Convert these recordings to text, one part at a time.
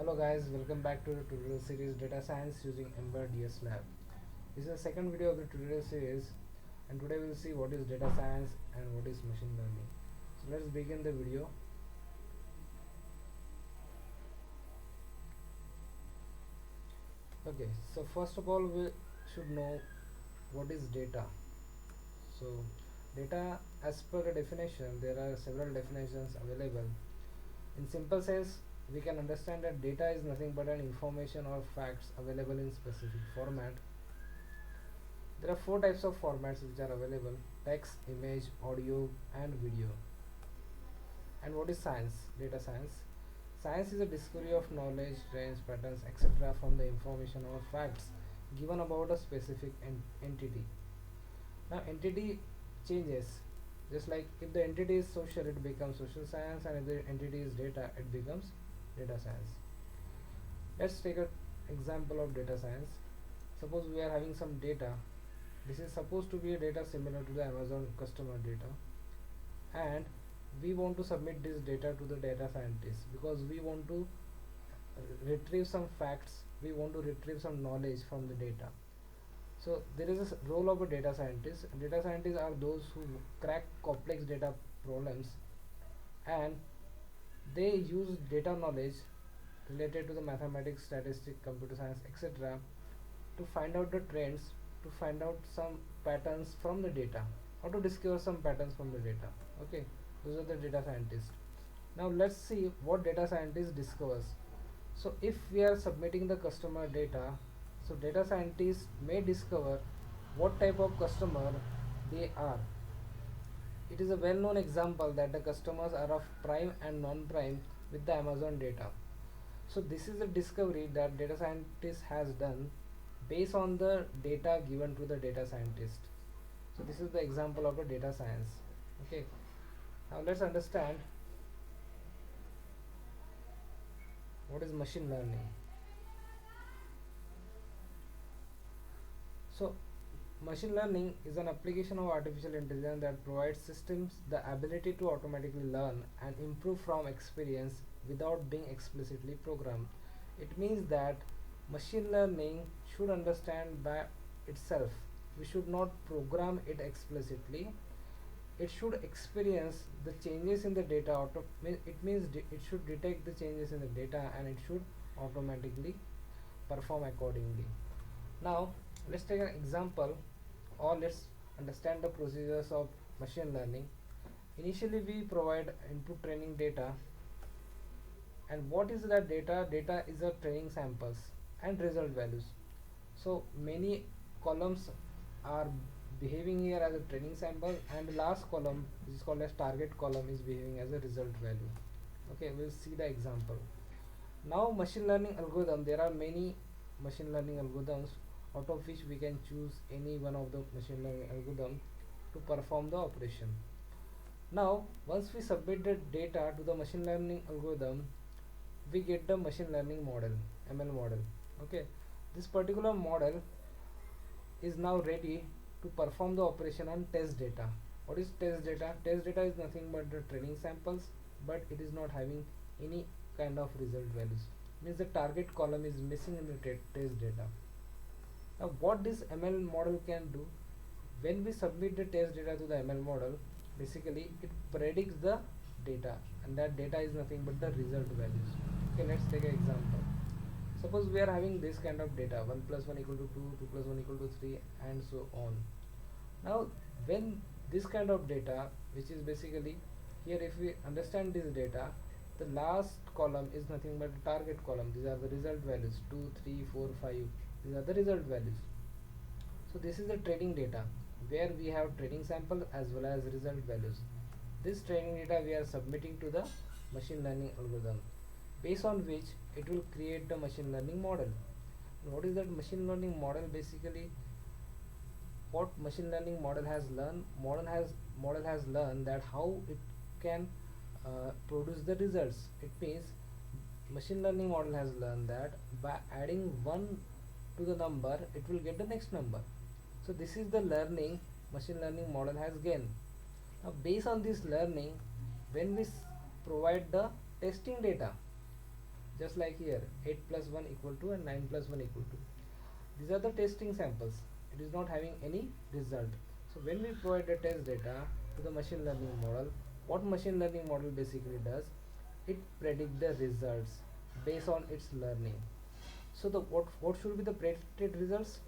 Hello guys, welcome back to the tutorial series Data Science using Ember DS Lab. This is the second video of the tutorial series, and today we'll see what is data science and what is machine learning. So let's begin the video. Okay, so first of all we should know what is data. So data, as per the definition, there are several definitions available. In simple sense, we can understand that data is nothing but an information or facts available in specific format. There are four types of formats which are available: text, image, audio and video. And what is science? Data science. Science is a discovery of knowledge, trends, patterns, etc. from the information or facts given about a specific entity. Now entity changes, just like if the entity is social, it becomes social science, and if the entity is data, it becomes data science. Let's take an example of data science. Suppose we are having some data. This is supposed to be a data similar to the Amazon customer data, and we want to submit this data to the data scientist because we want to retrieve some facts, we want to retrieve some knowledge from the data. So there is a role of a data scientist. Data scientists are those who crack complex data problems, and they use data knowledge related to the mathematics, statistics, computer science, etc. to find out the trends, to find out some patterns from the data, or to discover some patterns from the data. Okay, those are the data scientists. Now let's see what data scientist discovers. So if we are submitting the customer data, so data scientists may discover what type of customer they are. It is a well-known example that the customers are of prime and non-prime with the Amazon data. So this is a discovery that data scientist has done based on the data given to the data scientist. So this is the example of a data science. Okay, now let's understand what is machine learning. So machine learning is an application of artificial intelligence that provides systems the ability to automatically learn and improve from experience without being explicitly programmed. It means that machine learning should understand by itself. We should not program it explicitly. It should experience the changes in the data. It means it should detect the changes in the data, and it should automatically perform accordingly. Now let's take an example, or let's understand the procedures of machine learning. Initially we provide input training data, and what is that data? Data is a training samples and result values. So many columns are behaving here as a training sample, and the last column, which is called as target column, is behaving as a result value. Okay, we'll see the example. Now machine learning algorithm, there are many machine learning algorithms, out of which we can choose any one of the machine learning algorithm to perform the operation. Now once we submit the data to the machine learning algorithm, we get the machine learning model, ML model. Okay, this particular model is now ready to perform the operation on test data. What is test data? Test data is nothing but the training samples, but it is not having any kind of result values. Means the target column is missing in the test data. Now what this ML model can do, when we submit the test data to the ML model, basically it predicts the data, and that data is nothing but the result values. Okay, let's take an example. Suppose we are having this kind of data: 1 plus 1 equal to 2, 2 plus 1 equal to 3, and so on. Now when this kind of data, which is basically here, if we understand this data, the last column is nothing but the target column. These are the result values: 2, 3, 4, 5. These are the result values. So this is the training data, where we have training sample as well as result values. This training data we are submitting to the machine learning algorithm, based on which it will create the machine learning model. And what is that machine learning model? Basically, what machine learning model has learned, model has learned that how it can produce the results. It means machine learning model has learned that by adding 1 to the number, it will get the next number. So this is the learning machine learning model has gained. Now based on this learning, when we provide the testing data, just like here 8 plus 1 equal to and 9 plus 1 equal to. These are the testing samples. It is not having any result. So when we provide the test data to the machine learning model, what machine learning model basically does, it predicts the results based on its learning. So the what should be the predicted results?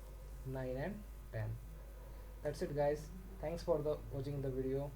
9 and 10. That's it guys. Thanks for the watching the video.